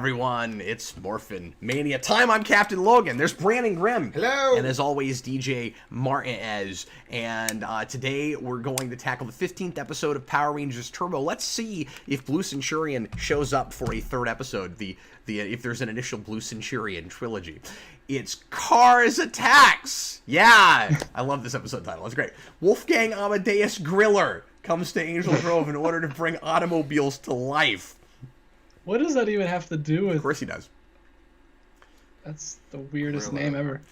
everyone. It's Morphin Mania time. I'm Captain Logan. There's Brandon Grimm. Hello. And as always, DJ Martinez. And today we're going to tackle the 15th episode of Power Rangers Turbo. Let's see if Blue Centurion shows up for a third episode. If there's an initial Blue Centurion trilogy. It's Cars Attacks. Yeah, I love this episode title. It's great. Wolfgang Amadeus Griller comes to Angel Grove in order to bring automobiles to life. What does that even have to do with? Of course he does. That's the weirdest name ever.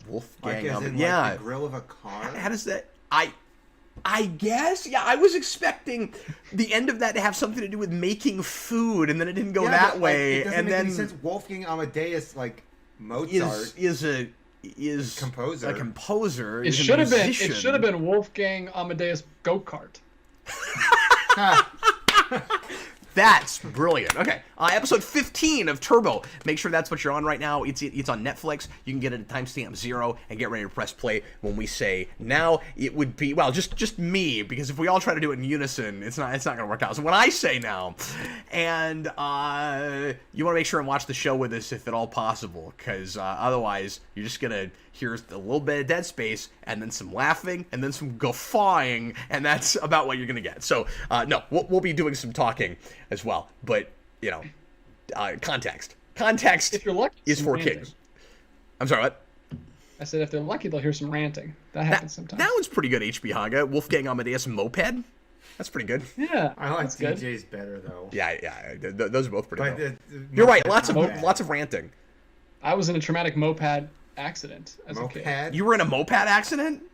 Wolfgang Amadeus. Yeah. Like the grill of a car? How does that... I guess, yeah, I was expecting the end of that to have something to do with making food, and then it didn't go that way. It doesn't and make then any sense. Wolfgang Amadeus, like Mozart, is a composer. A composer. It should have been. It should have been Wolfgang Amadeus Go-Kart. That's brilliant. Okay, episode 15 of Turbo. Make sure that's what you're on right now. It's on Netflix. You can get it at timestamp 0 and get ready to press play when we say now. It would be, well, just me, because if we all try to do it in unison, it's not going to work out. So when I say now, and you want to make sure and watch the show with us if at all possible, because otherwise you're just going to hear a little bit of dead space and then some laughing and then some guffawing, and that's about what you're going to get. So no, we'll be doing some talking as well, but you know, context if you're lucky, is for ranting. kings. I'm sorry, what? I said if they're lucky, they'll hear some ranting. That happens sometimes. That one's pretty good. HB Haga, Wolfgang Amadeus Moped. That's pretty good. Yeah, I like that's good. DJ's better though. Yeah, those are both pretty good. You're You're right. Lots of ranting. I was in a traumatic moped accident as a kid. You were in a moped accident?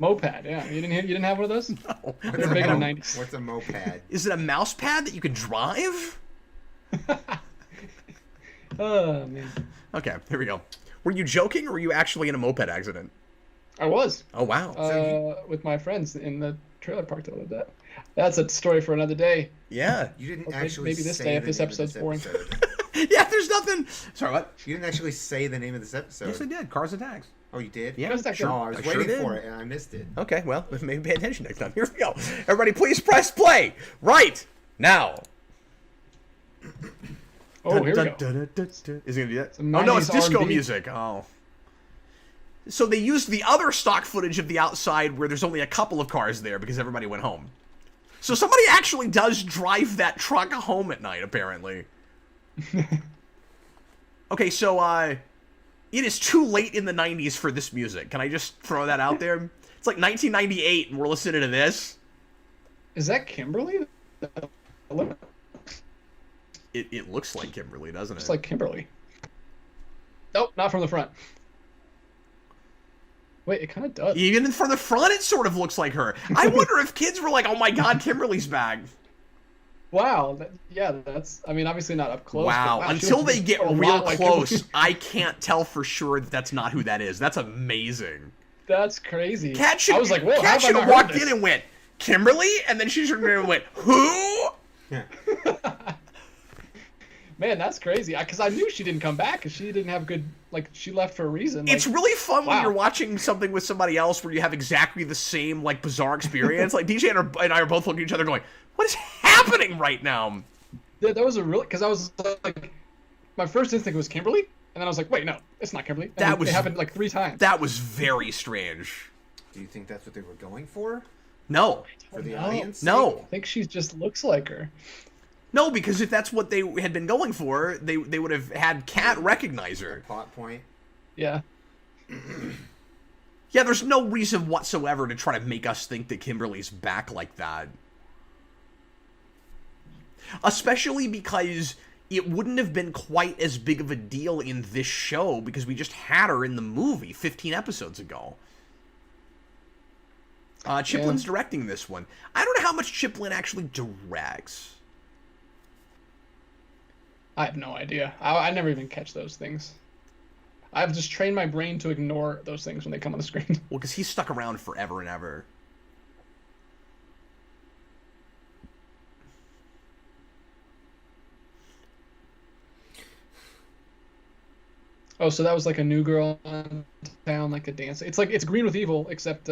Moped, yeah. You didn't have one of those? No. They're big in the 90s. What's a moped? Is it a mouse pad that you can drive? Oh man. Okay, here we go. Were you joking, or were you actually in a moped accident? I was. Oh wow. With my friends in the trailer park that I lived at. That's a story for another day. Yeah. You didn't Okay, actually maybe this say day if the this name of episode's boring. episode. Yeah, there's nothing. Sorry, what? You didn't actually say the name of this episode. Yes, I did. Cars Attacks. Oh, you did? Yeah, Just that sure. good. Oh, I was sure waiting did. for it and I missed it. Okay, well, maybe pay attention next time. Here we go. Everybody, please press play right now. Oh, here we go. Is it gonna do that? Some Oh no, it's 90s disco R&B. music. Oh. So they used the other stock footage of the outside where there's only a couple of cars there because everybody went home. So somebody actually does drive that truck home at night, apparently. Okay, so it is too late in the 90s for this music. Can I just throw that out there? It's like 1998 and we're listening to this. Is that Kimberly? It looks like Kimberly, doesn't it? It's like Kimberly. Nope, not from the front. Wait, it kind of does. Even from the front, it sort of looks like her. I wonder if kids were like, oh my god, Kimberly's back. Wow. That's. I mean, obviously not up close. Wow. But, she Until looks they get a real lot like close, Kimberly. I can't tell for sure that that's not who that is. That's amazing. That's crazy. Kat should, I was like, whoa, Kat how should have have I walked heard in this? and went, Kimberly? And then she turned around and went, who? Man, that's crazy. Because I knew she didn't come back because she didn't have good. Like, she left for a reason. It's like, really fun when wow. you're watching something with somebody else where you have exactly the same, like, bizarre experience. Like, DJ and I are both looking at each other going, what is happening right now? Yeah, that was a really. Because I was like, my first instinct was Kimberly, and then I was like, wait, no, it's not Kimberly. And it happened like 3 times. That was very strange. Do you think that's what they were going for? No. For the No. audience? No. I think she just looks like her. No, because if that's what they had been going for, they would have had Kat recognize her. Plot point. Yeah. Yeah, there's no reason whatsoever to try to make us think that Kimberly's back like that. Especially because it wouldn't have been quite as big of a deal in this show because we just had her in the movie 15 episodes ago. Chiplin's directing this one. I don't know how much Chiplin actually directs. I have no idea. I never even catch those things. I've just trained my brain to ignore those things when they come on the screen. Well, because he's stuck around forever and ever. Oh, so that was like a new girl in town, like a dance. It's like it's Green with Evil, except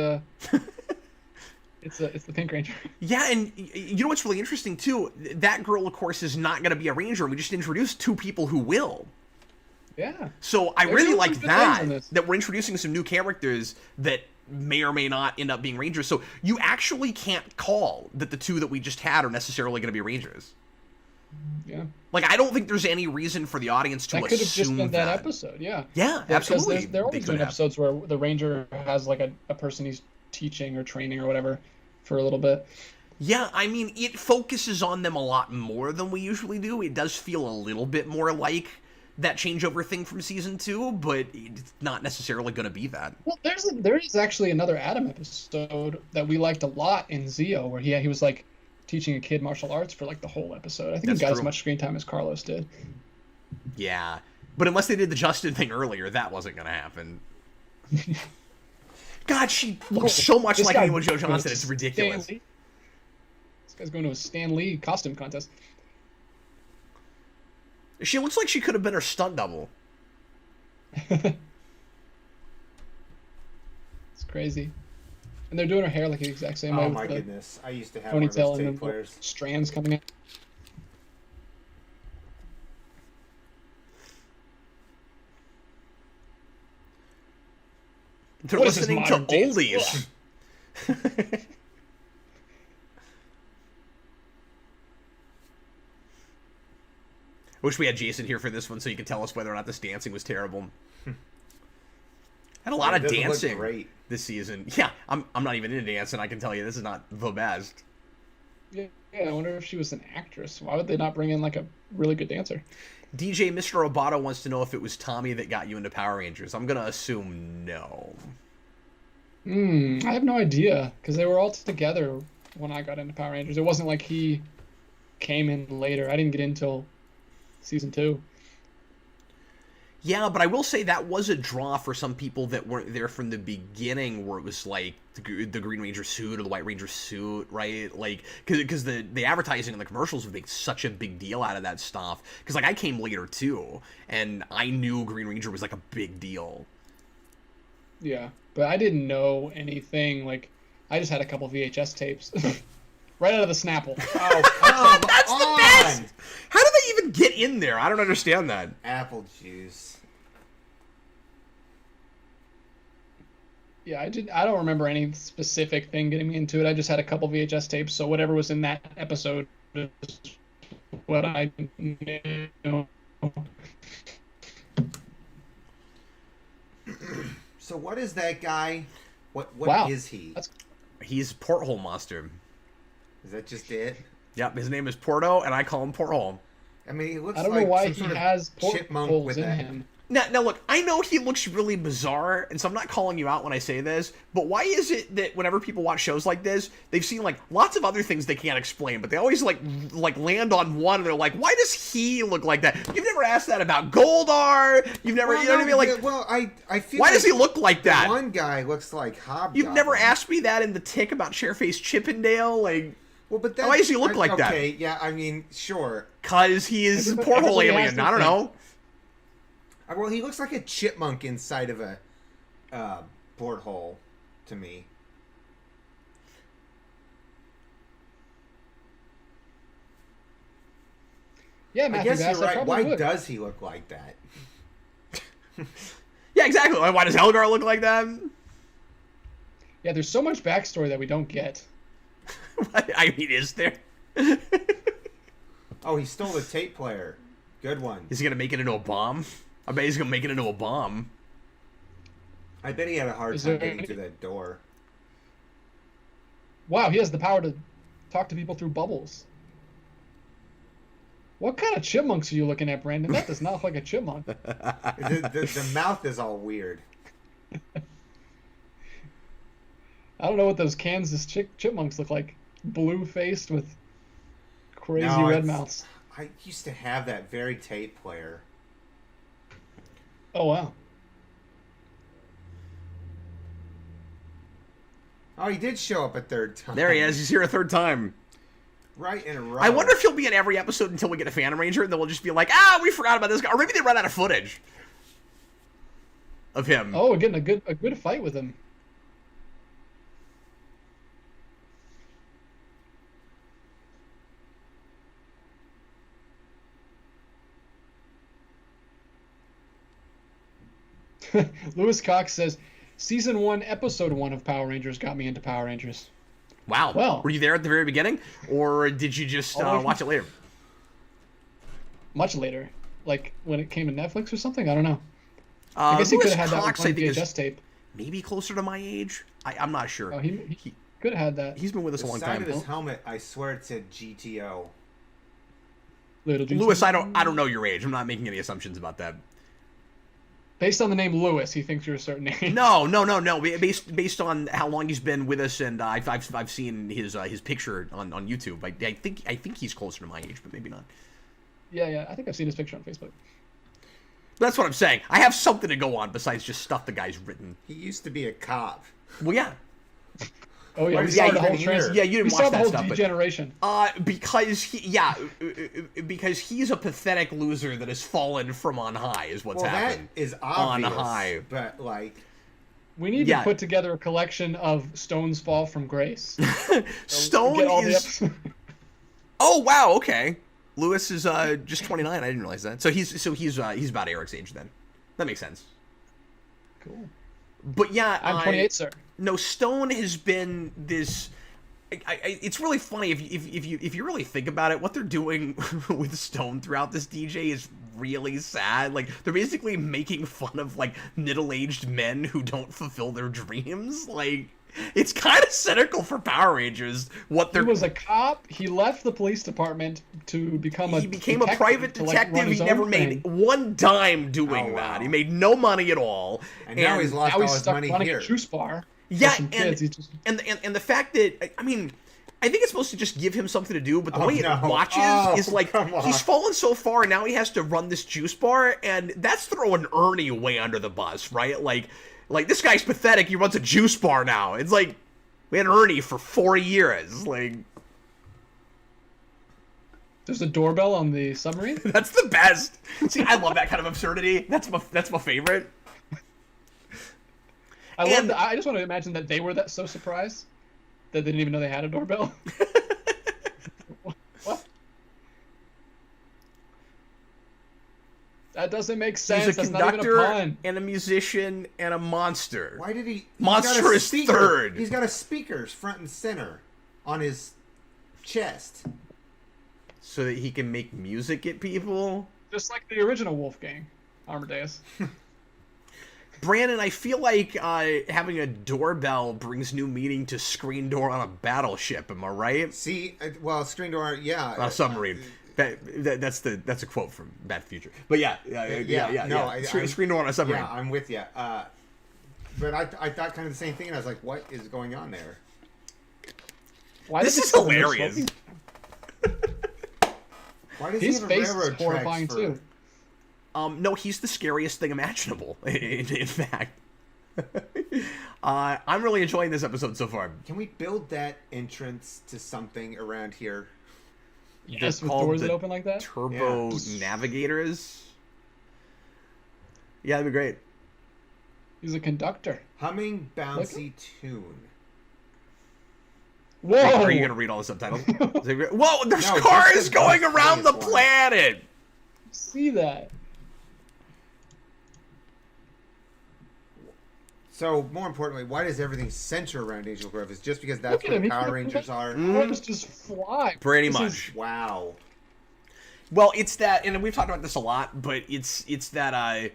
It's the Pink Ranger. Yeah, and you know what's really interesting too? That girl, of course, is not going to be a ranger. We just introduced 2 people who will. Yeah. So I They're really doing like some good things in this. that we're introducing some new characters that may or may not end up being rangers. So you actually can't call that the 2 that we just had are necessarily going to be rangers. Yeah. Like, I don't think there's any reason for the audience to That could have just assume been that episode. Yeah. Yeah, absolutely. Because they're They always could doing have. episodes where the ranger has like a person he's teaching or training or whatever for a little bit. Yeah, I mean, it focuses on them a lot more than we usually do. It does feel a little bit more like that changeover thing from season 2, but it's not necessarily going to be that. Well, there is actually another Adam episode that we liked a lot in Zeo, where he was like teaching a kid martial arts for like the whole episode. I think That's he got true. as much screen time as Carlos did. Yeah, but unless they did the Justin thing earlier, that wasn't going to happen. God, she looks so much This like guy anyone Joe goes Johnson. to It's ridiculous. Stan Lee. This guy's going to a Stan Lee costume contest. She looks like she could have been her stunt double. It's crazy. And they're doing her hair like the exact same way. Oh with my the goodness! I used to have one of ponytail those and tape the players. strands coming in. They're What is this listening to modern dance? oldies. Wish we had Jason here for this one so you could tell us whether or not this dancing was terrible. Had a lot It of doesn't look dancing great. this season. Yeah, I'm not even into dancing. I can tell you this is not the best. Yeah, I wonder if she was an actress. Why would they not bring in like a really good dancer? DJ Mr. Roboto wants to know if it was Tommy that got you into Power Rangers. I'm gonna assume no. I have no idea because they were all together when I got into Power Rangers. It wasn't like he came in later. I didn't get in until season 2. Yeah, but I will say that was a draw for some people that weren't there from the beginning, where it was like the Green Ranger suit or the White Ranger suit, right? Like, because the advertising and the commercials would make such a big deal out of that stuff. Because, like, I came later, too, and I knew Green Ranger was, like, a big deal. Yeah, but I didn't know anything. Like, I just had a couple VHS tapes right out of the Snapple. Oh, come That's on! the best! How do they even get in there? I don't understand that. Apple juice. Yeah, I don't remember any specific thing getting me into it. I just had a couple VHS tapes, so whatever was in that episode is what I knew. So what is that guy? What Wow. is he? That's He's Porthole Monster. Is that just it? Yep, his name is Porto, and I call him Porthole. I mean, he looks I don't like know why some he sort of has chipmunk portholes with in that. him. Now, look, I know he looks really bizarre, and so I'm not calling you out when I say this, but why is it that whenever people watch shows like this, they've seen, like, lots of other things they can't explain, but they always, like land on one, and they're like, why does he look like that? You've never asked that about Goldar. You've never, you know what I mean? Like, well, I feel why like does he look like that? One guy looks like Hobgoblin. You've never asked me that in the Tick about Chairface Chippendale? Like, Well, but why does he look like that? Okay, yeah, I mean, sure. because he is a Everybody- porthole everybody alien. has I don't their know. Well, he looks like a chipmunk inside of a porthole to me. Yeah, I Matthew guess Bass, you're I right. probably Why would. does he look like that? Yeah, exactly. Like, why does Helgar look like that? Yeah, there's so much backstory that we don't get. I mean, is there? Oh, he stole the tape player. Good one. Is he gonna make it into a bomb? I bet he's gonna make it into a bomb. I bet he had a hard Is time there getting any- through that door. Wow, he has the power to talk to people through bubbles. What kind of chipmunks are you looking at, Brandon? That does not look like a chipmunk. The mouth is all weird. I don't know what those Kansas chipmunks look like. Blue-faced with crazy No, red it's- mouths. I used to have that very tape player. Oh, wow. Oh, he did show up a third time. There he is. He's here a third time. Right in a row. I wonder if he'll be in every episode until we get a Phantom Ranger, and then we'll just be like, we forgot about this guy. Or maybe they run out of footage of him. Oh, we're getting a good fight with him. Lewis Cox says, Season 1, Episode 1 of Power Rangers got me into Power Rangers. Wow. Well, were you there at the very beginning, or did you just watch it later? Much later. Like, when it came to Netflix or something? I don't know. I guess he Lewis could have had that Cox, one I think, VHS is tape. maybe closer to my age. I'm not sure. Oh, he could have had that. He's been with us The a long side time. of his helmet, I swear it said GTO. Little Lewis, I don't know your age. I'm not making any assumptions about that. Based on the name Lewis, he thinks you're a certain age. No. Based on how long he's been with us, and I've seen his picture on YouTube. I think he's closer to my age, but maybe not. Yeah. I think I've seen his picture on Facebook. That's what I'm saying. I have something to go on besides just stuff the guy's written. He used to be a cop. Well, yeah. Oh yeah, Why we is saw he the whole even here? Yeah, you didn't we watch saw the that whole stuff, but degeneration. because he's a pathetic loser that has fallen from on high is what's Well, happened. that is obvious. On high. But, like... We need to put together a collection of Stone's Fall from Grace. Stone Get all the is... episodes. Oh, wow, okay. Lewis is just 29. I didn't realize that. So he's about Eric's age then. That makes sense. Cool. But yeah, I'm 28, sir. No, Stone has been this. It's really funny if you really think about it. What they're doing with Stone throughout this DJ is really sad. Like, they're basically making fun of like middle-aged men who don't fulfill their dreams. Like, it's kind of cynical for Power Rangers. What they're He was a cop. He left the police department to become a. He became a private detective. He never made one dime doing that. He made no money at all. And now he's lost all his money running here. a juice bar. Yeah, Kids. And the fact that, I mean, I think it's supposed to just give him something to do, but the way it watches is like, he's fallen so far, and now he has to run this juice bar, and that's throwing Ernie way under the bus, right? Like this guy's pathetic, he runs a juice bar now. It's like, we had Ernie for 4 years, like... There's a doorbell on the submarine? That's the best! See, I love that kind of absurdity. That's my favorite. I just want to imagine that they were so surprised that they didn't even know they had a doorbell. What? That doesn't make sense. He's a That's not even a conductor pun. and a musician and a monster. Why did he... Monster is third. He's got a speakers front and center on his chest. So that he can make music at people? Just like the original Wolfgang Amadeus. Brandon, I feel like having a doorbell brings new meaning to screen door on a battleship. Am I right? See, well, screen door, yeah. On a submarine. That's a quote from Back to the Future. But yeah. No, screen door on a submarine. Yeah, I'm with you. But I thought kind of the same thing, and I was like, what is going on there? This is hilarious. Why does His he have face is railroad horrifying tracks for... too. No, he's the scariest thing imaginable, in fact. I'm really enjoying this episode so far. Can we build that entrance to something around here? Yes, with doors that open like that? Turbo Navigators. Yeah, that'd be great. He's a conductor. Humming, bouncy tune. Whoa! Are you going to read all the subtitles? Whoa, there's cars going around the planet! See that? So, more importantly, why does everything center around Angel Grove? Is just because that's where the Power Rangers are? Cars just fly. Pretty much. Wow. Well, it's that, and we've talked about this a lot, but it's that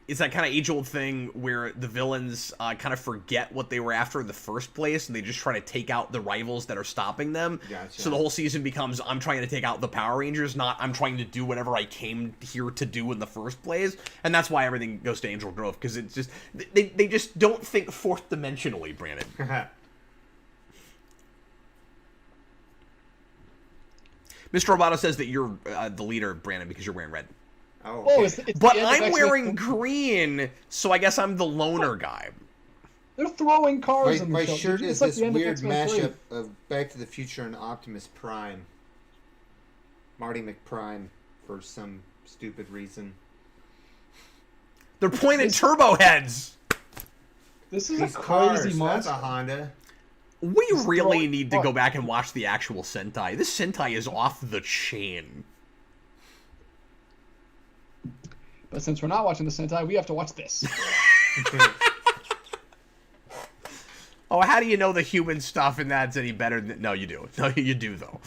it's that kind of age-old thing where the villains kind of forget what they were after in the first place, and they just try to take out the rivals that are stopping them. Gotcha. So the whole season becomes, I'm trying to take out the Power Rangers, not I'm trying to do whatever I came here to do in the first place. And that's why everything goes to Angel Grove, because it's just, they just don't think fourth dimensionally, Brandon. Mr. Roboto says that you're the leader, Brandon, because you're wearing red. Oh, Whoa, okay. it's But the end of I'm X-Men. wearing green, so I guess I'm the loner guy. They're throwing cars in the My show. shirt It's is like this the end of weird X-Men 3. mashup of Back to the Future and Optimus Prime. Marty McPrime, for some stupid reason. They're pointing turbo heads. This is These a cars, crazy that's monster. a Honda. We really throwing need to go cars. back and watch the actual Sentai. This Sentai is off the chain. But since we're not watching the Sentai, we have to watch this. Oh, how do you know the human stuff and that's any better than... No, you do. No, you do, though.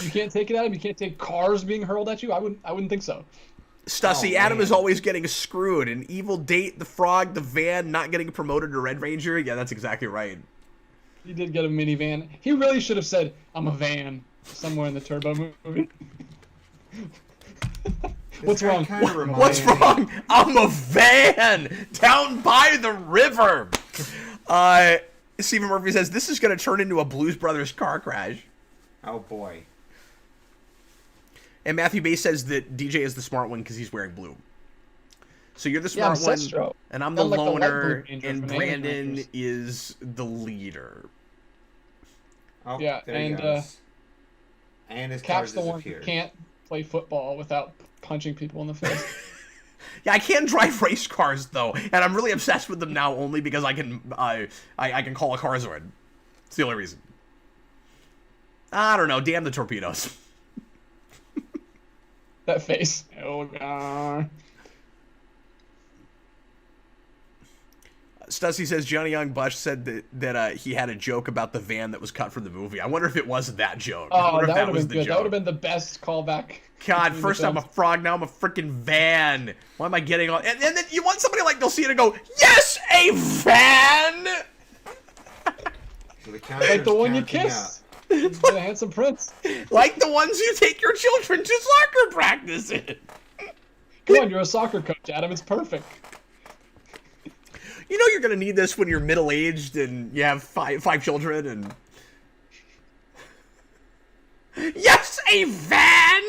You can't take it at him. You can't take cars being hurled at you. I wouldn't think so. Stussy, Oh, Adam man. is always getting screwed. An evil date, the frog, the van, not getting promoted to Red Ranger. Yeah, that's exactly right. He did get a minivan. He really should have said, "I'm a van," somewhere in the Turbo movie. What's guy wrong? kinda reminds What's me- wrong? I'm a van down by the river. Stephen Murphy says, this is going to turn into a Blues Brothers car crash. Oh boy. And Matthew Bay says that DJ is the smart one because he's wearing blue. So you're the Yeah, I'm smart one, Sestro. and I'm the I'm like the light loner, blue ranger and from Alien Brandon Rangers. is the leader. Oh, Yeah, there he and, goes. And his Cap's cars the one who disappeared. can't play football without punching people in the face. Yeah, I can drive race cars though, and I'm really obsessed with them now only because I can call a Carzord. It's the only reason. I don't know. Damn the torpedoes. That face. Oh god. Stussy says Johnny Young Bush said that he had a joke about the van that was cut from the movie. I wonder if it was that joke. I Oh, wonder that if would have was been the good. That would joke. have been the best callback. God, between first the I'm a films. frog, now I'm a freaking van. Why am I getting on? And then you want somebody like Dulcina to go, yes, a van! So the Like counter's the one you counting kiss. The handsome prince. Like the ones you take your children to soccer practice in. Come on, you're a soccer coach, Adam. It's perfect. You know you're gonna need this when you're middle-aged and you have five children and... Yes, a van!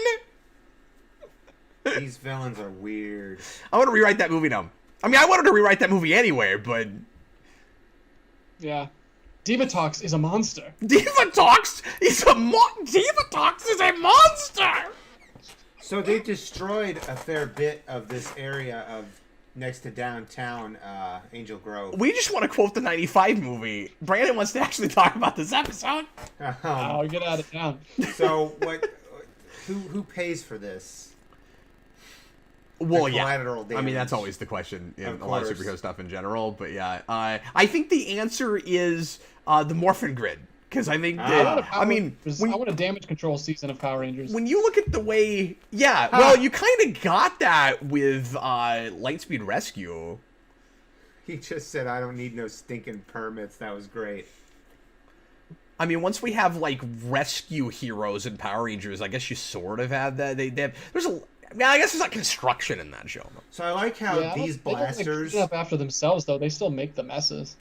up. These villains are weird. I want to rewrite that movie now. I mean, I wanted to rewrite that movie anyway, but... Yeah. Divatox is a monster. Divatox is a Divatox is a monster! So they destroyed a fair bit of this area of next to downtown Angel Grove. We just want to quote the 95 movie. Brandon wants to actually talk about this episode. Oh, get out of town. So what? Who pays for this? Well, The yeah. collateral I mean, that's damage. always the question in Of a lot of course. superhero stuff in general. But yeah, I think the answer is the Morphin Grid. Because I think that, I mean, I want a damage control season of Power Rangers. when you look at the way, yeah, well, you kind of got that with Lightspeed Rescue. He just said, "I don't need no stinking permits." That was great. I mean, once we have like rescue heroes in Power Rangers, I guess you sort of have that. They have, there's a, I guess there's not construction in that show. So I like how Yeah, these they don't, like, blasters, clean up after themselves though. They still make the messes.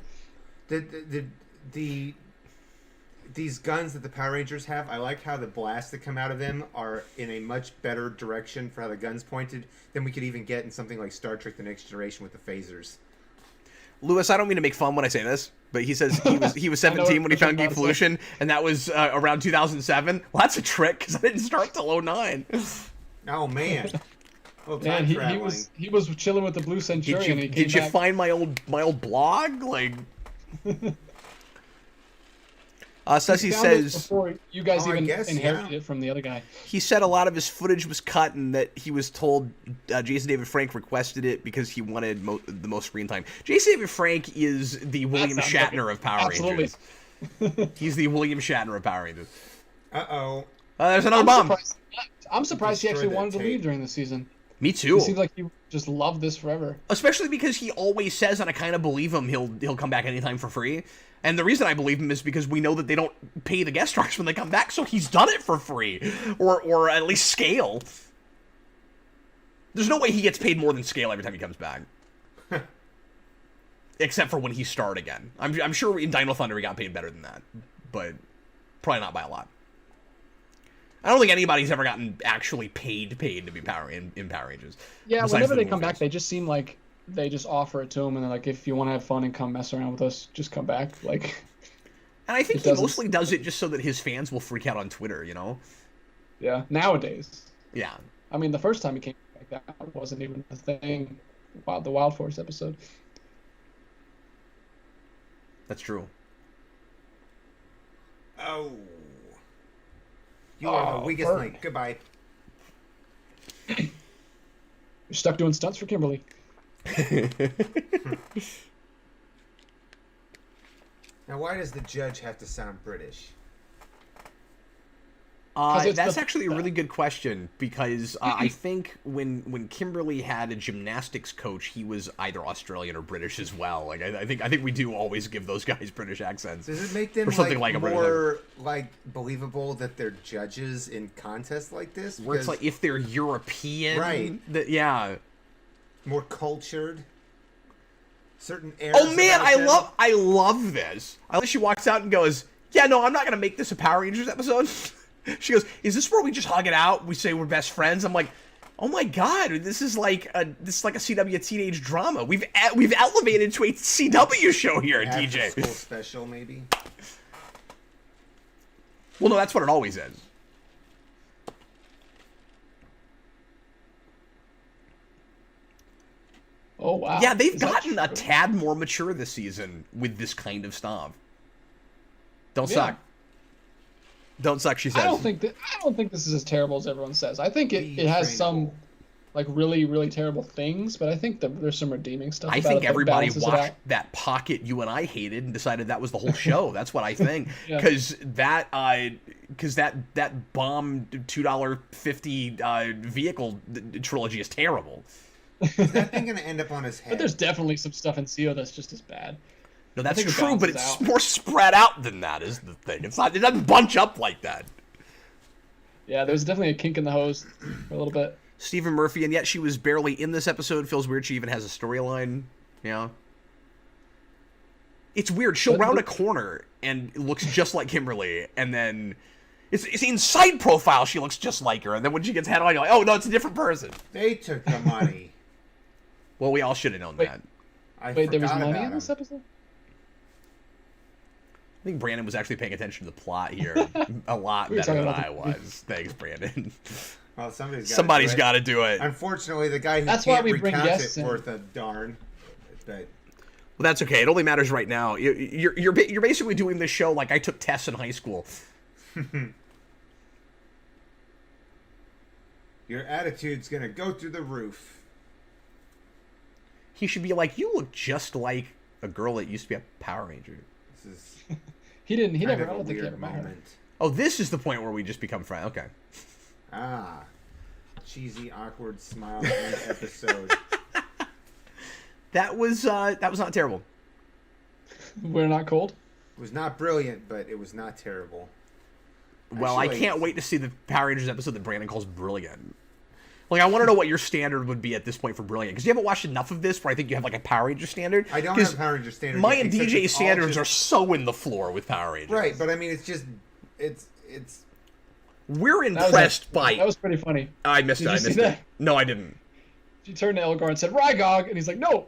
these guns that the Power Rangers have, I like how the blasts that come out of them are in a much better direction for how the gun's pointed than we could even get in something like Star Trek: The Next Generation with the phasers. Lewis, I don't mean to make fun when I say this, but he says he was I know 17 when he what you're found Geek about to say. Pollution, and that was around 2007. Well, that's a trick because I didn't start till 09. Oh man! Well, Man, time he traveling. was chilling with the Blue Centurion. and he came Did you back. find my old blog? Like, Stussy He found it says before you guys Oh, I even guess, inherited yeah. it from the other guy. he said a lot of his footage was cut and that he was told Jason David Frank requested it because he wanted the most screen time. Jason David Frank is the William sounds like Shatner it. of Power Absolutely. Rangers. He's the William Shatner of Power Rangers. Uh-oh. There's another bomb. I'm surprised he actually Destroyed that wanted to tape. leave during the season. Me too. He seems like he just loved this forever. Especially because he always says, and I kind of believe him, he'll come back anytime for free. And the reason I believe him is because we know that they don't pay the guest stars when they come back, so he's done it for free, or at least Scale. There's no way he gets paid more than Scale every time he comes back, except for when he starred again. I'm sure in Dino Thunder he got paid better than that, but probably not by a lot. I don't think anybody's ever gotten actually paid to be in Power Rangers. Yeah, besides whenever the they come movies. back, they just seem like they just offer it to him, and they're like, if you want to have fun and come mess around with us, just come back. Like, And I think It he doesn't- mostly does it just so that his fans will freak out on Twitter, you know? yeah, nowadays. Yeah. I mean, the first time he came back, that wasn't even a thing. Wow, the Wild Force episode. That's true. Oh. You are the Oh, weakest burn. link. Goodbye. You're stuck doing stunts for Kimberly. Now, why does the judge have to sound British? That's actually a really good question because I think when Kimberly had a gymnastics coach, he was either Australian or British as well. Like I think we do always give those guys British accents. Does it make them more believable that they're judges in contests like this? Where it's like if they're European, right? Yeah, more cultured. Certain areas. Oh man, I love this. I love she walks out and goes, "Yeah, no, I'm not gonna make this a Power Rangers episode." She goes, "Is this where we just hug it out? We say we're best friends?" I'm like, "Oh my god, this is like a CW teenage drama. We've elevated to a CW show here at DJ." School special, maybe. Well, no, that's what it always is. Oh wow. Yeah, they've gotten a tad more mature this season with this kind of stuff. Don't suck. Don't suck, she says. I don't think this is as terrible as everyone says. I think it has some like really, really terrible things, but I think there's some redeeming stuff. I think everybody watched that pocket you and I hated and decided that was the whole show. That's what I think. Because that bomb $2.50 vehicle trilogy is terrible. Is that thing going to end up on his head? But there's definitely some stuff in CO that's just as bad. No, that's true, but it's more spread out than that is the thing. It doesn't bunch up like that. Yeah, there's definitely a kink in the hose for a little bit. Stephen Murphy, and yet she was barely in this episode. Feels weird she even has a storyline. Yeah. It's weird. She'll round a corner and looks just like Kimberly, and then it's in side profile she looks just like her, and then when she gets head on, you're like, oh no, it's a different person. They took the money. Well, we all should have known that. Wait, there was money in this episode? I think Brandon was actually paying attention to the plot here a lot better than I was. Thanks, Brandon. Well, somebody's got to do it. Unfortunately, the guy who can't recount it worth a darn. But well, that's okay. It only matters right now. You're basically doing this show like I took tests in high school. Your attitude's gonna go through the roof. He should be like, you look just like a girl that used to be a Power Ranger. This is he never I don't think he ever moment. Oh, this is the point where we just become friends. Okay. Ah, cheesy, awkward smile in the episode. That was not terrible. We're not cold. It was not brilliant, but it was not terrible. Well, actually, I can't wait to see the Power Rangers episode that Brandon calls brilliant. Like, I want to know what your standard would be at this point for brilliant, because you haven't watched enough of this where I think you have like a Power Ranger standard. I don't have a Power Ranger standard. My and DJ's standards are so in the floor with Power Rangers. Right, but I mean, it's. We're impressed by. That was pretty funny. I missed it. No, I didn't. She turned to Elgar and said, "Rygog," and he's like, "No,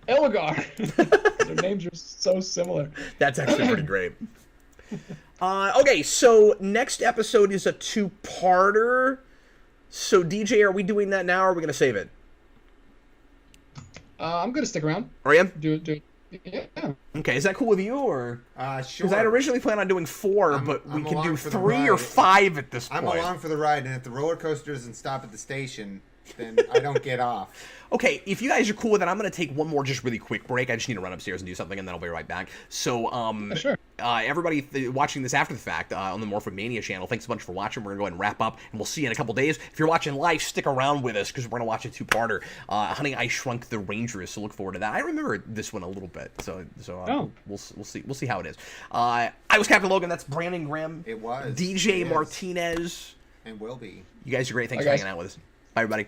Elgar." Their names are so similar. That's actually pretty great. Okay, so next episode is a two-parter. So, DJ, are we doing that now, or are we going to save it? I'm going to stick around. Are you? Do it. Yeah. Okay, is that cool with you, or? Sure. Because I had originally planned on doing 4, but we can do 3 or 5 at this point. I'm along for the ride, and if the roller coaster doesn't stop at the station, then I don't get off. Okay, if you guys are cool with it, I'm going to take one more just really quick break. I just need to run upstairs and do something, and then I'll be right back. So, sure. Everybody watching this after the fact on the Morphin Mania channel, thanks a bunch for watching. We're going to go ahead and wrap up, and we'll see you in a couple days. If you're watching live, stick around with us, because we're going to watch a two-parter. Honey, I Shrunk the Rangers, so look forward to that. I remember this one a little bit, so we'll see how it is. I was Captain Logan. That's Brandon Graham. It was. DJ Martinez. And will be. You guys are great. Thanks for hanging out with us. Bye, everybody.